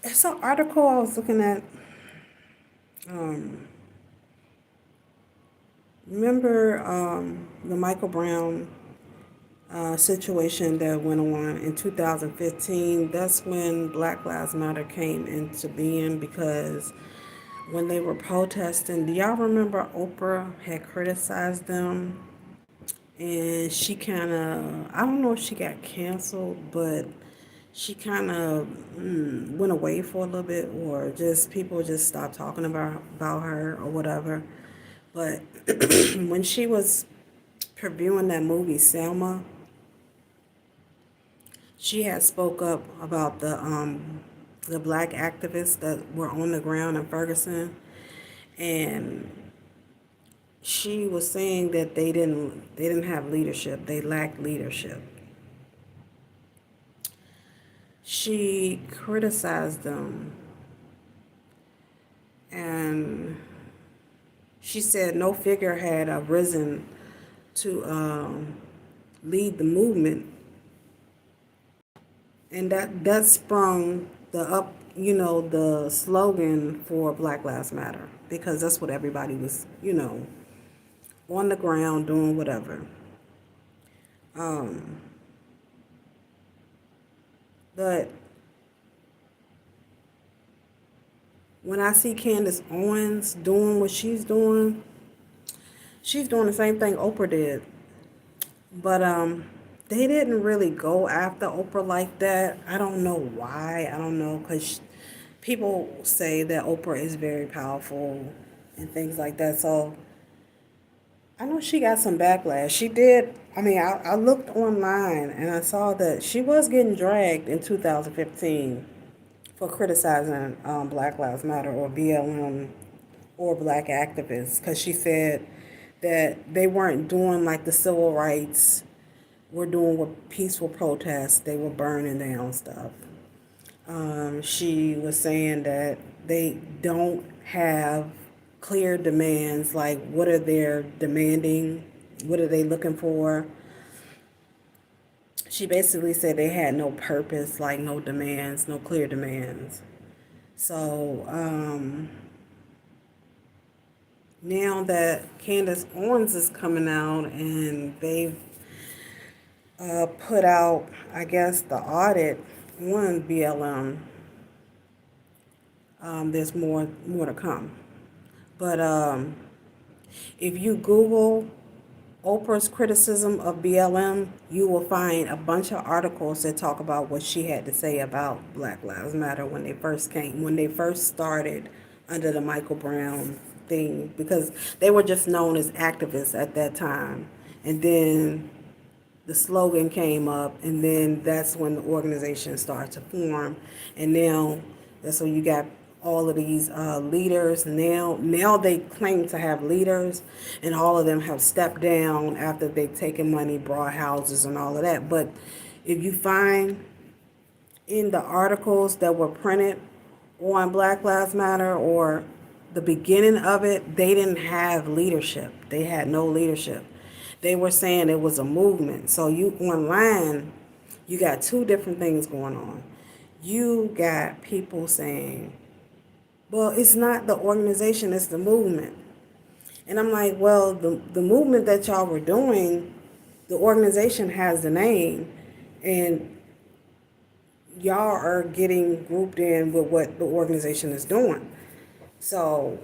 It's an article I was looking at. Um, remember the Michael Brown situation that went on in 2015? That's when Black Lives Matter came into being because when they were protesting, do y'all remember Oprah had criticized them? And she kind of, I don't know if she got canceled, but she kind of went away for a little bit, or just people just stopped talking about her or whatever. But when she was previewing that movie Selma, she had spoke up about the black activists that were on the ground in Ferguson, and she was saying that they didn't have leadership. They lacked leadership. She criticized them, and she said no figure had arisen to lead the movement, and that sprung the slogan for Black Lives Matter, because that's what everybody was on the ground doing whatever. Um, but when I see Candace Owens doing what she's doing the same thing Oprah did. But they didn't really go after Oprah like that. I don't know why. I don't know, because people say that Oprah is very powerful and things like that. So I know she got some backlash. She did. I mean, I looked online and I saw that she was getting dragged in 2015 for criticizing Black Lives Matter or BLM or black activists, because she said that they weren't doing like the civil rights were doing with peaceful protests. They were burning down stuff. She was saying that they don't have clear demands, like what are they demanding, what are they looking for. She basically said they had no purpose, like no demands, no clear demands. So now that Candace Owens is coming out and they've put out, I guess, the audit on BLM, there's more to come. But if you Google Oprah's criticism of BLM, you will find a bunch of articles that talk about what she had to say about Black Lives Matter when they first started under the Michael Brown thing, because they were just known as activists at that time. And then the slogan came up, and then that's when the organization started to form. And now that's when you got all of these leaders. Now they claim to have leaders, and all of them have stepped down after they've taken money, bought houses, and all of that. But if you find in the articles that were printed on Black Lives Matter or the beginning of it, they didn't have leadership. They had no leadership. They were saying it was a movement. So you online, you got two different things going on. You got people saying, well, it's not the organization, it's the movement. And I'm like, well, the movement that y'all were doing, the organization has the name, and y'all are getting grouped in with what the organization is doing. So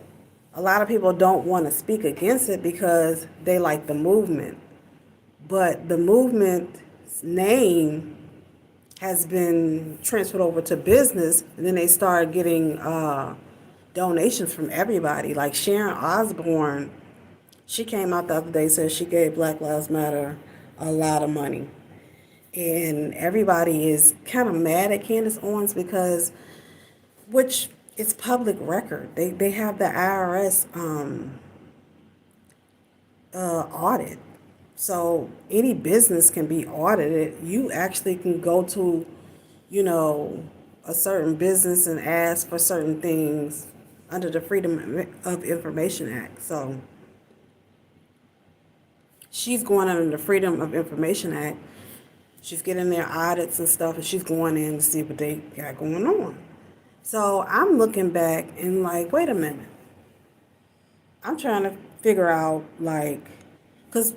a lot of people don't want to speak against it because they like the movement. But the movement's name has been transferred over to business, and then they started getting donations from everybody. Like Sharon Osbourne, she came out the other day and said she gave Black Lives Matter a lot of money. And everybody is kind of mad at Candace Owens because, which it's public record. They have the IRS audit. So any business can be audited. You actually can go to, you know, a certain business and ask for certain things under the Freedom of Information Act. So she's going under the Freedom of Information Act. She's getting their audits and stuff, and she's going in to see what they got going on. So I'm looking back and like, wait a minute. I'm trying to figure out like, because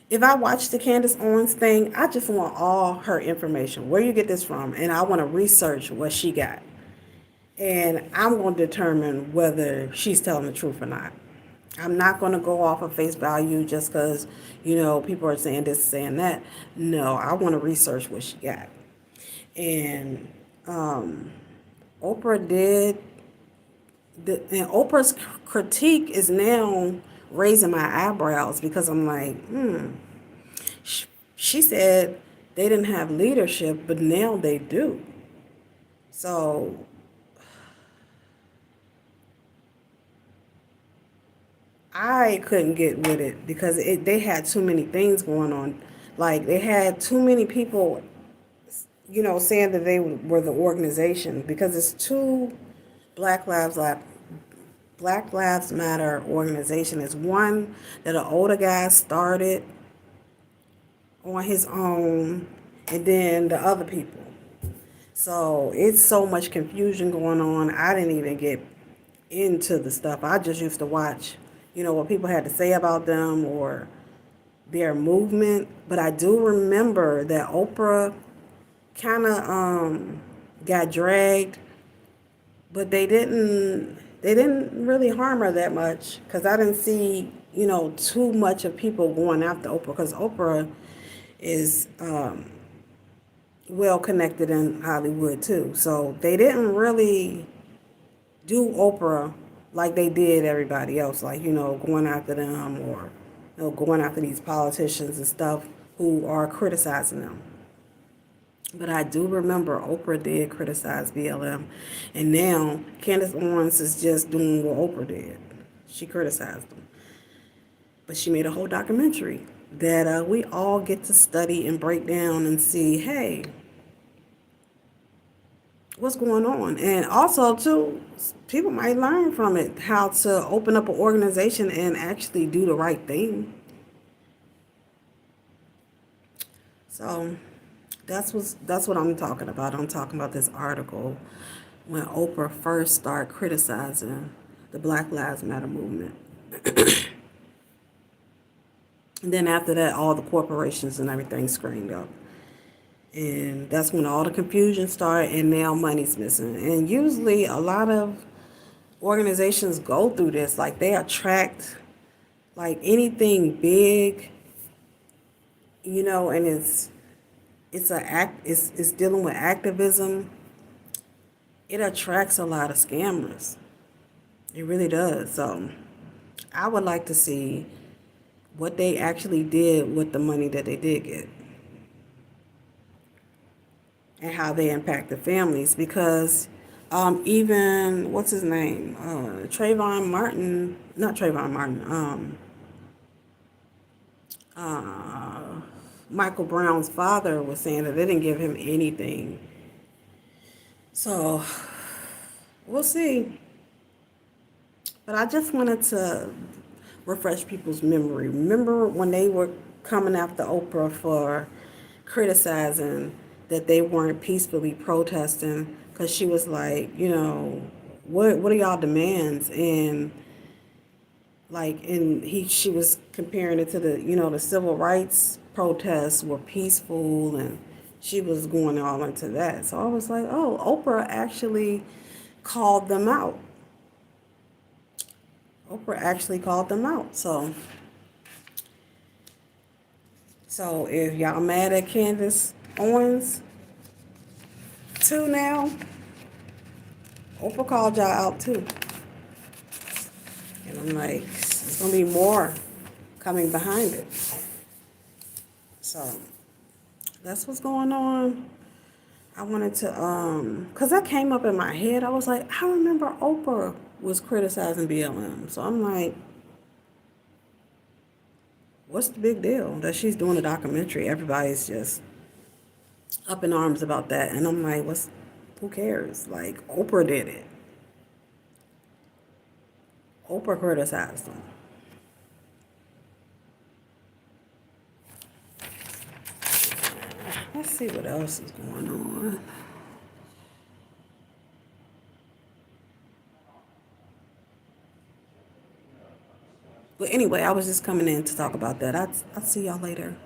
if I watch the Candace Owens thing, I just want all her information. Where you get this from? And I want to research what she got. And I'm going to determine whether she's telling the truth or not. I'm not going to go off of face value just because, people are saying this, saying that. No, I want to research what she got. And Oprah did, and Oprah's critique is now raising my eyebrows because I'm like, she said they didn't have leadership, but now they do. So I couldn't get with it because they had too many things going on. Like they had too many people, saying that they were the organization because it's two Black Lives Lab. Black Lives Matter organization is one that an older guy started on his own, and then the other people. So it's so much confusion going on. I didn't even get into the stuff. I just used to watch, what people had to say about them or their movement. But I do remember that Oprah kind of got dragged, but they didn't really harm her that much because I didn't see, too much of people going after Oprah because Oprah is well connected in Hollywood too. So they didn't really do Oprah like they did everybody else, like, going after them or, going after these politicians and stuff who are criticizing them. But I do remember Oprah did criticize BLM, and now Candace Owens is just doing what Oprah did. She criticized them. But she made a whole documentary that we all get to study and break down and see, hey, what's going on. And also, too, people might learn from it how to open up an organization and actually do the right thing. So that's what I'm talking about. I'm talking about this article when Oprah first started criticizing the Black Lives Matter movement. And then after that, all the corporations and everything screamed up. And that's when all the confusion started, and now money's missing. And usually a lot of organizations go through this. Like they attract like anything big, and it's dealing with activism. It attracts a lot of scammers. It really does. So I would like to see what they actually did with the money that they did get and how they impacted families because even what's his name, Trayvon Martin, not Trayvon Martin, Michael Brown's father was saying that they didn't give him anything. So we'll see. But I just wanted to refresh people's memory. Remember when they were coming after Oprah for criticizing that they weren't peacefully protesting because she was like, what are y'all demands? And like, she was comparing it to the civil rights protests were peaceful, and she was going all into that. So I was like, oh, Oprah actually called them out. Oprah actually called them out. So if y'all mad at Candace Owens too now, Oprah called y'all out too. And I'm like, there's gonna be more coming behind it. So that's what's going on. I wanted to, cause that came up in my head. I was like, I remember Oprah was criticizing BLM. So I'm like, what's the big deal that she's doing a documentary? Everybody's just up in arms about that. And I'm like, who cares? Like, Oprah did it. Oprah criticized them. Let's see what else is going on. But anyway, I was just coming in to talk about that. I'll see y'all later.